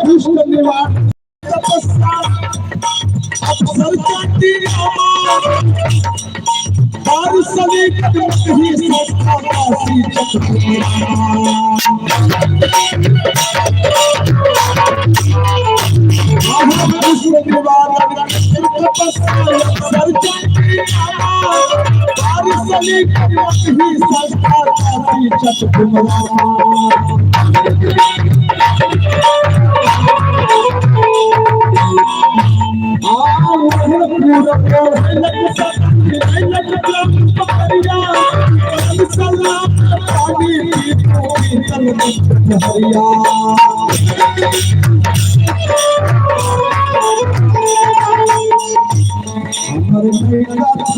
दुष्ट निवार तपस्या सरकारती और सभी ही संस्था काशी दुष्ट निवार तपस्या सरकारती और सभी ही संस्था काशी चतुर्माम हरिया